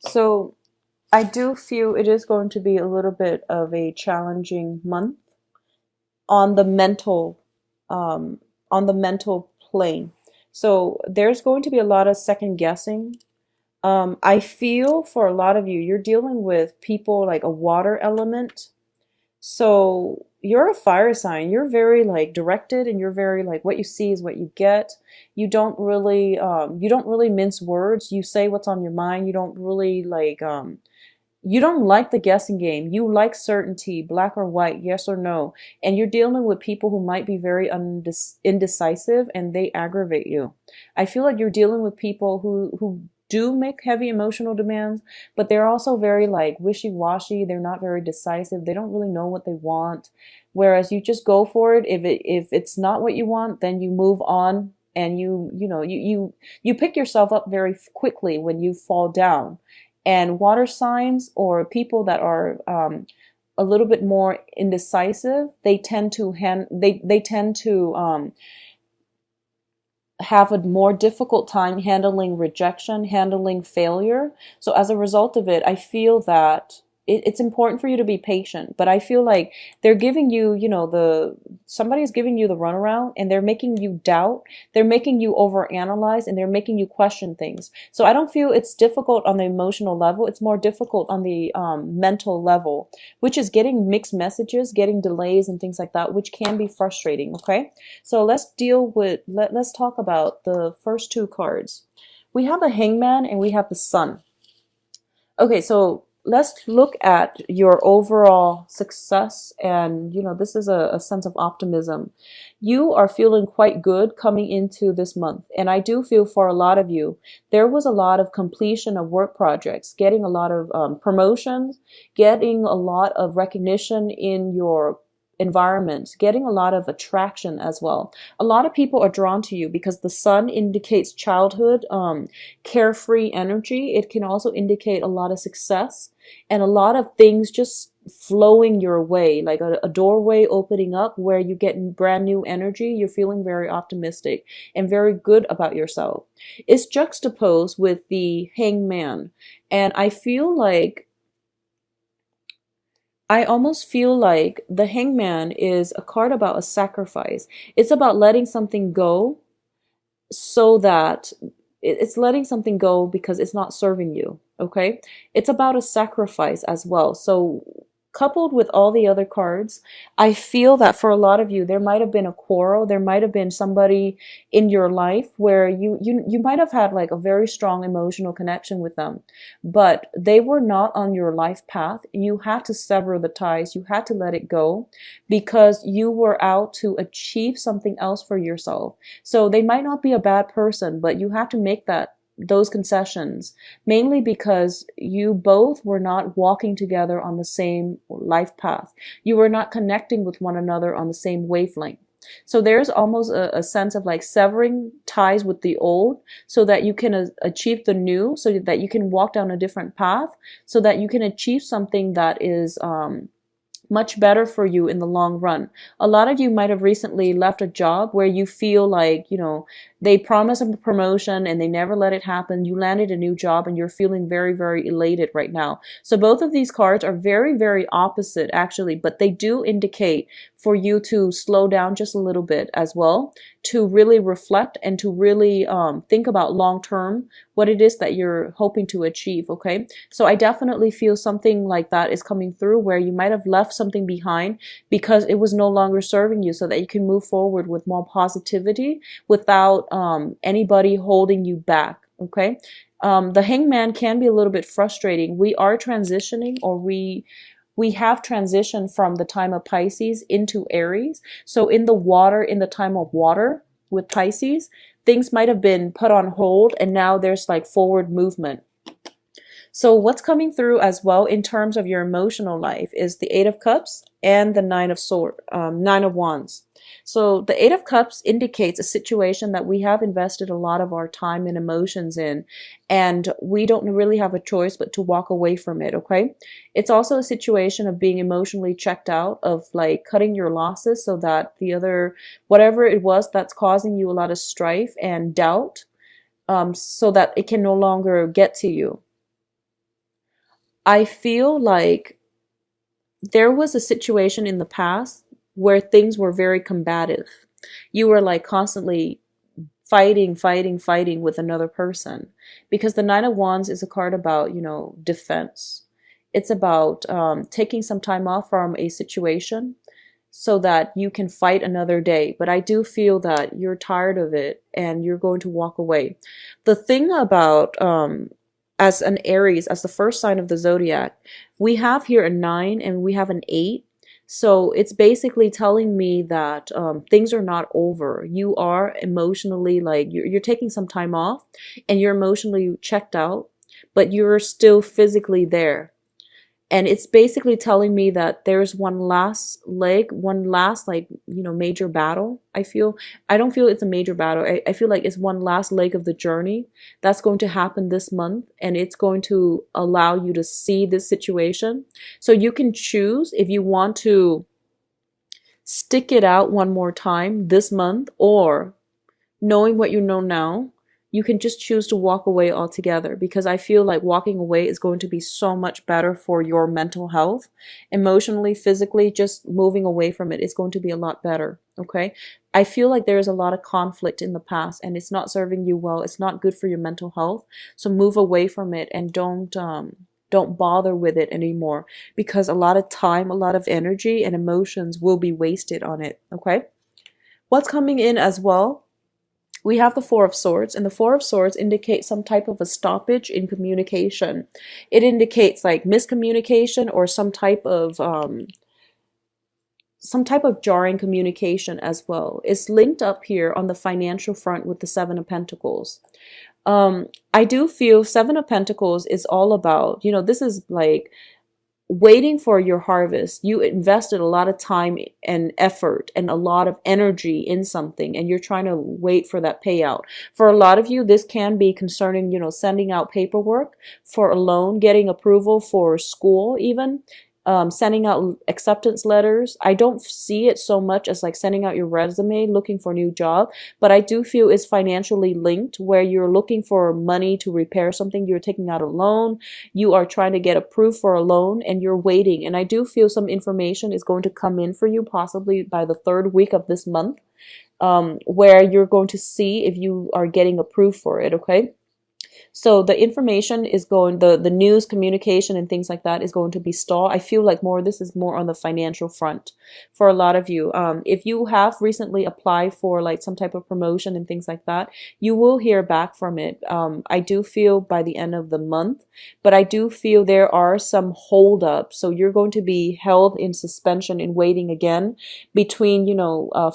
So I do feel it is going to be a little bit of a challenging month on the mental, um, on the mental plane. So there's going to be a lot of second guessing. I feel for a lot of you, you're dealing with people like a water element. So you're a fire sign. You're very like directed, and you're very like what you see is what you get. You don't really mince words. You say what's on your mind. You don't really you don't like the guessing game. You like certainty, black or white, yes or no. And you're dealing with people who might be very indecisive, and they aggravate you. I feel like you're dealing with people who do make heavy emotional demands, but they're also very like wishy-washy. They're not very decisive. They don't really know what they want. Whereas you just go for it. If it's not what you want, then you move on, and you pick yourself up very quickly when you fall down. And water signs or people that are a little bit more indecisive, they tend to have a more difficult time handling rejection, handling failure. So as a result of it, I feel that it's important for you to be patient. But I feel like they're giving you, somebody's giving you the runaround, and they're making you doubt. They're making you overanalyze, and they're making you question things. So I don't feel it's difficult on the emotional level. It's more difficult on the mental level, which is getting mixed messages, getting delays and things like that, which can be frustrating. Okay. So let's talk about the first two cards. We have the Hangman and we have the Sun. Okay, so let's look at your overall success, and this is a sense of optimism. You are feeling quite good coming into this month, and I do feel for a lot of you there was a lot of completion of work projects, getting a lot of promotions, getting a lot of recognition in your environment, getting a lot of attraction as well. A lot of people are drawn to you because the sun indicates childhood, carefree energy. It can also indicate a lot of success and a lot of things just flowing your way, like a doorway opening up where you get brand new energy. You're feeling very optimistic and very good about yourself. It's juxtaposed with the Hangman. And I almost feel like the Hangman is a card about a sacrifice. It's about letting something go, so that it's letting something go because it's not serving you. Okay. It's about a sacrifice as well. So coupled with all the other cards, I feel that for a lot of you there might have been a quarrel. There might have been somebody in your life where you might have had like a very strong emotional connection with them, but they were not on your life path. You had to sever the ties. You had to let it go because you were out to achieve something else for yourself. So they might not be a bad person, but you have to make those concessions, mainly because you both were not walking together on the same life path. You were not connecting with one another on the same wavelength. So there's almost a sense of like severing ties with the old so that you can achieve the new, so that you can walk down a different path, so that you can achieve something that is much better for you in the long run. A lot of you might have recently left a job where you feel like, they promised a promotion and they never let it happen. You landed a new job and you're feeling very, very elated right now. So both of these cards are very, very opposite actually, but they do indicate for you to slow down just a little bit as well, to really reflect and to really think about long term what it is that you're hoping to achieve. Okay. So I definitely feel something like that is coming through, where you might have left something behind because it was no longer serving you, so that you can move forward with more positivity without anybody holding you back. Okay. The Hangman can be a little bit frustrating. We are transitioning, or we have transitioned from the time of Pisces into Aries. So in the time of water with Pisces, things might have been put on hold, and now there's like forward movement. So what's coming through as well in terms of your emotional life is the Eight of Cups and the Nine of Wands. So the Eight of Cups indicates a situation that we have invested a lot of our time and emotions in, and we don't really have a choice but to walk away from it. Okay. It's also a situation of being emotionally checked out, of like cutting your losses so that whatever it was that's causing you a lot of strife and doubt, so that it can no longer get to you. I feel like there was a situation in the past where things were very combative. You were like constantly fighting with another person, because the Nine of Wands is a card about, defense. It's about taking some time off from a situation so that you can fight another day. But I do feel that you're tired of it and you're going to walk away. The thing about as an Aries, as the first sign of the zodiac, we have here a 9 and we have an 8. So it's basically telling me that things are not over. You are emotionally, like, you're taking some time off and you're emotionally checked out, but you're still physically there. And it's basically telling me that there's one last leg, one last, like, major battle. I don't feel it's a major battle. I feel like it's one last leg of the journey that's going to happen this month, and it's going to allow you to see this situation. So you can choose if you want to stick it out one more time this month, or knowing what you know now, you can just choose to walk away altogether, because I feel like walking away is going to be so much better for your mental health, emotionally, physically. Just moving away from it is going to be a lot better. Okay. I feel like there is a lot of conflict in the past and it's not serving you well. It's not good for your mental health. So move away from it and don't bother with it anymore, because a lot of time, a lot of energy and emotions will be wasted on it. Okay. What's coming in as well, we have the Four of Swords, and the Four of Swords indicates some type of a stoppage in communication. It indicates like miscommunication or some type of jarring communication as well. It's linked up here on the financial front with the Seven of Pentacles. I do feel Seven of Pentacles is all about, this is like waiting for your harvest. You invested a lot of time and effort and a lot of energy in something, and you're trying to wait for that payout. For a lot of you, this can be concerning, sending out paperwork for a loan, getting approval for school, even sending out acceptance letters. I don't see it so much as like sending out your resume, looking for a new job, but I do feel it's financially linked, where you're looking for money to repair something. You're taking out a loan, you are trying to get approved for a loan, and you're waiting. And I do feel some information is going to come in for you possibly by the third week of this month, where you're going to see if you are getting approved for it. Okay. So the information is going, the news, communication, and things like that is going to be stalled. I feel like this is more on the financial front for a lot of you. If you have recently applied for like some type of promotion and things like that, you will hear back from it. I do feel by the end of the month, but I do feel there are some holdups. So you're going to be held in suspension and waiting again between,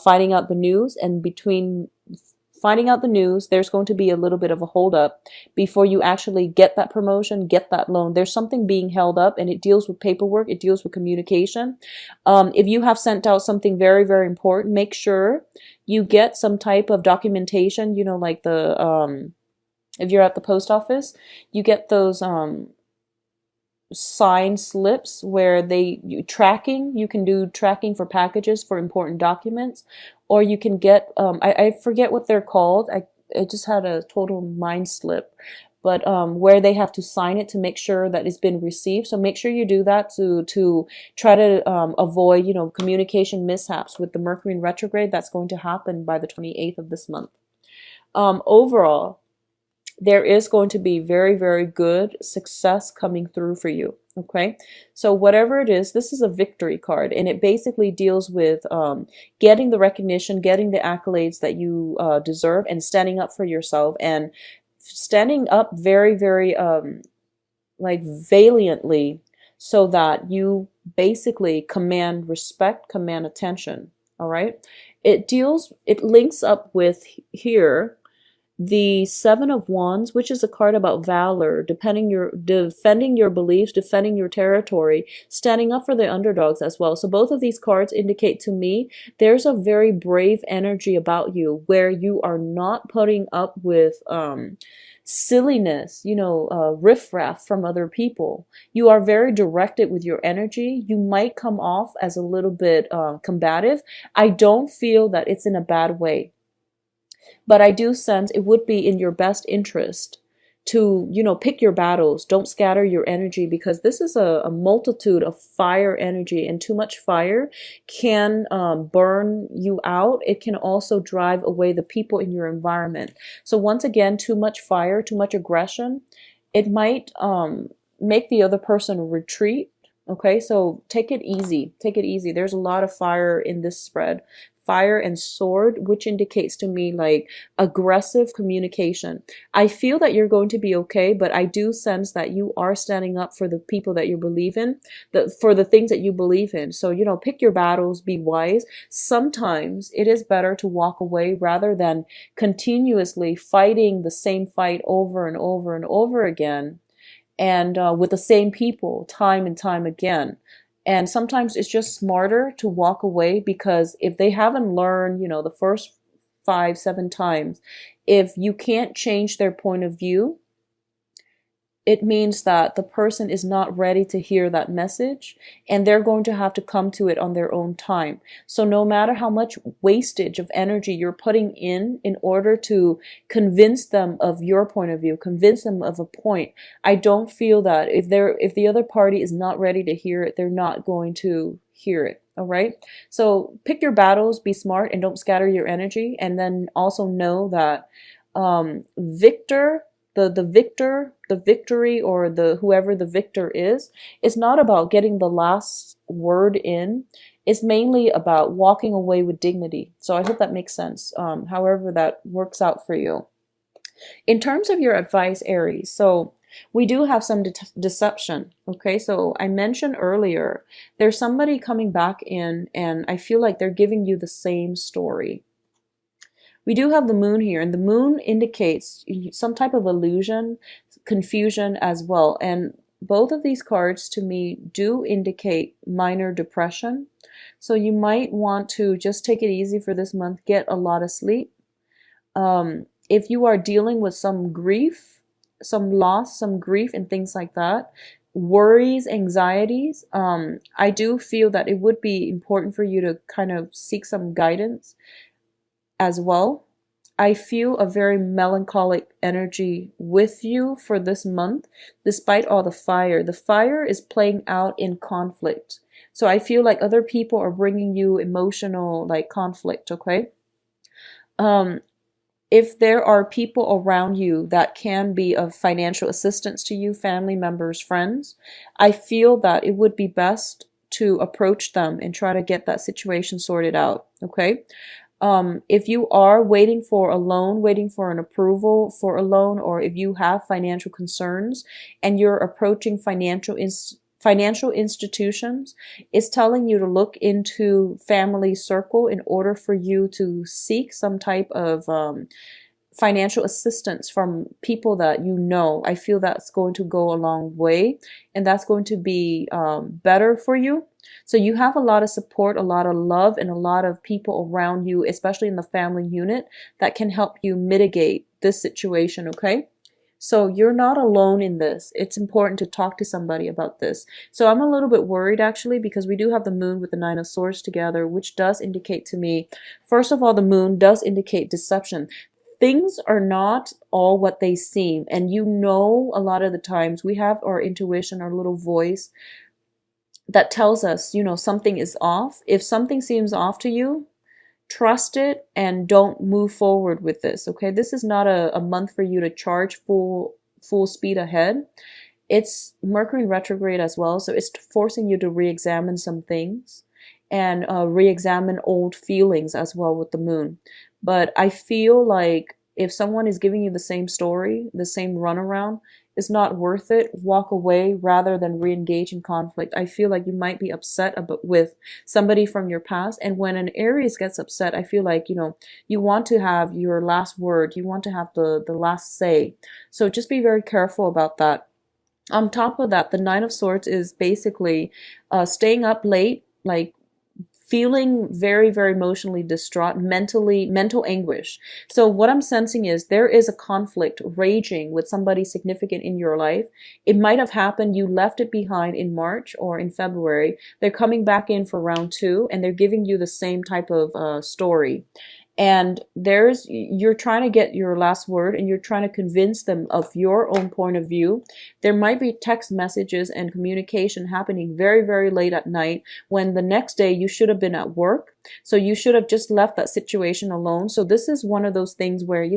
finding out the news, and between finding out the news, there's going to be a little bit of a holdup before you actually get that promotion, get that loan. There's something being held up, and it deals with paperwork. It deals with communication. If you have sent out something very, very important, make sure you get some type of documentation, like if you're at the post office, you get those, signed slips where you can do tracking for packages for important documents, or you can get I forget what they're called. I just had a total mind slip, but where they have to sign it to make sure that it's been received. So make sure you do that to try to avoid communication mishaps with the Mercury in retrograde that's going to happen by the 28th of this month. Overall, there is going to be very, very good success coming through for you. Okay. So whatever it is, this is a victory card, and it basically deals with getting the recognition, getting the accolades that you deserve, and standing up for yourself, and standing up very, very like valiantly, so that you basically command respect, command attention. All right. It links up with here the Seven of Wands, which is a card about valor, defending your beliefs, defending your territory, standing up for the underdogs as well. So both of these cards indicate to me there's a very brave energy about you, where you are not putting up with silliness, riffraff from other people. You are very directed with your energy. You might come off as a little bit combative. I don't feel that it's in a bad way, but I do sense it would be in your best interest to, pick your battles. Don't scatter your energy, because this is a multitude of fire energy, and too much fire can burn you out. It can also drive away the people in your environment. So once again, too much fire, too much aggression, it might make the other person retreat. Okay, so take it easy. Take it easy. There's a lot of fire in this spread. Fire and sword, which indicates to me like aggressive communication. I feel that you're going to be okay, but I do sense that you are standing up for the people that you believe in, for the things that you believe in. So, pick your battles, be wise. Sometimes it is better to walk away rather than continuously fighting the same fight over and over and over again, and with the same people time and time again. And sometimes it's just smarter to walk away, because if they haven't learned, the first 5, 7 times, if you can't change their point of view, it means that the person is not ready to hear that message, and they're going to have to come to it on their own time. So no matter how much wastage of energy you're putting in order to convince them of your point of view, convince them of a point, I don't feel that if the other party is not ready to hear it, they're not going to hear it. All right. So pick your battles, be smart, and don't scatter your energy. And then also know that victor the victor, the victory, or the whoever the victor is, it's not about getting the last word in. It's mainly about walking away with dignity. So I hope that makes sense, however that works out for you. In terms of your advice, Aries, so we do have some deception. Okay, so I mentioned earlier, there's somebody coming back in, and I feel like they're giving you the same story. We do have the moon here, and the moon indicates some type of illusion, confusion as well. And both of these cards to me do indicate minor depression. So you might want to just take it easy for this month, get a lot of sleep. If you are dealing with some grief, some loss, some grief, and things like that, worries, anxieties, I do feel that it would be important for you to kind of seek some guidance as well. I feel a very melancholic energy with you for this month, despite all the fire. The fire is playing out in conflict. So I feel like other people are bringing you emotional like conflict, okay? If there are people around you that can be of financial assistance to you, family members, friends, I feel that it would be best to approach them and try to get that situation sorted out, okay? If you are waiting for a loan, waiting for an approval for a loan, or if you have financial concerns and you're approaching financial institutions, it's telling you to look into family circle in order for you to seek some type of financial assistance from people that you know. I feel that's going to go a long way, and that's going to be better for you. So you have a lot of support, a lot of love, and a lot of people around you, especially in the family unit, that can help you mitigate this situation, okay? So you're not alone in this. It's important to talk to somebody about this. So I'm a little bit worried actually, because we do have the moon with the Nine of Swords together, which does indicate to me, first of all, the moon does indicate deception. Things are not all what they seem. And a lot of the times we have our intuition, our little voice that tells us, something is off. If something seems off to you, trust it and don't move forward with this. Okay, this is not a month for you to charge full speed ahead. It's Mercury retrograde as well, so it's forcing you to re-examine some things and re-examine old feelings as well with the moon. But I feel like if someone is giving you the same story, the same runaround, it's not worth it. Walk away rather than re-engage in conflict. I feel like you might be upset with somebody from your past. And when an Aries gets upset, I feel like, you want to have your last word. You want to have the last say. So just be very careful about that. On top of that, the Nine of Swords is basically staying up late, like feeling very, very emotionally distraught, mental anguish. So what I'm sensing is there is a conflict raging with somebody significant in your life. It might have happened, you left it behind in March or in February. They're coming back in for round 2, and they're giving you the same type of story. and you're trying to get your last word and you're trying to convince them of your own point of view. There might be text messages and communication happening very, very late at night when the next day you should have been at work. So you should have just left that situation alone. So this is one of those things where,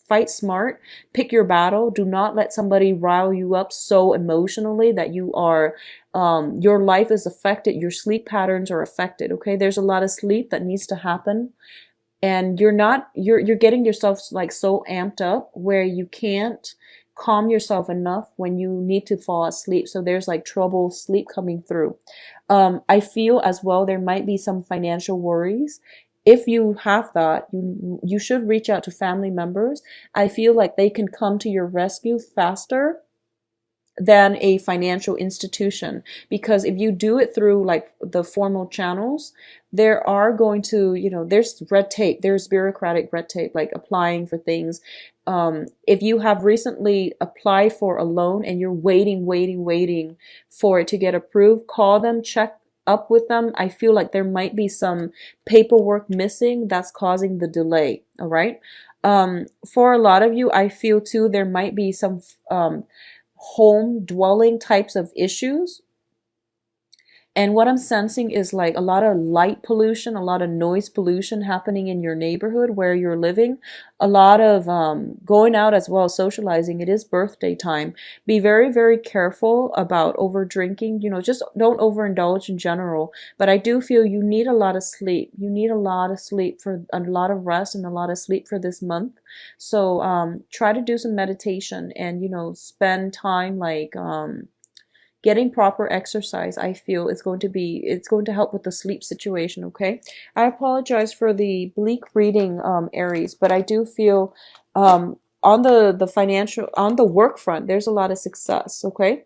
fight smart, pick your battle. Do not let somebody rile you up so emotionally that your life is affected, your sleep patterns are affected. Okay, there's a lot of sleep that needs to happen, and you're getting yourself like so amped up where you can't calm yourself enough when you need to fall asleep. So there's like trouble sleep coming through. I feel as well there might be some financial worries. If you have that, you should reach out to family members. I feel like they can come to your rescue faster than a financial institution, because if you do it through like the formal channels, there are going to, there's red tape, there's bureaucratic red tape, like applying for things. If you have recently applied for a loan and you're waiting for it to get approved, call them, check up with them. I feel like there might be some paperwork missing that's causing the delay. All right. For a lot of you, I feel too there might be some home dwelling types of issues. And what I'm sensing is like a lot of light pollution, a lot of noise pollution happening in your neighborhood where you're living, a lot of going out as well, socializing. It is birthday time. Be very, very careful about over drinking. Just don't overindulge in general. But I do feel you need a lot of sleep. You need a lot of sleep, for a lot of rest and a lot of sleep for this month. So try to do some meditation and, spend time like getting proper exercise. I feel it's going to help with the sleep situation. Okay, I apologize for the bleak reading, Aries, but I do feel on the financial, on the work front, there's a lot of success. Okay.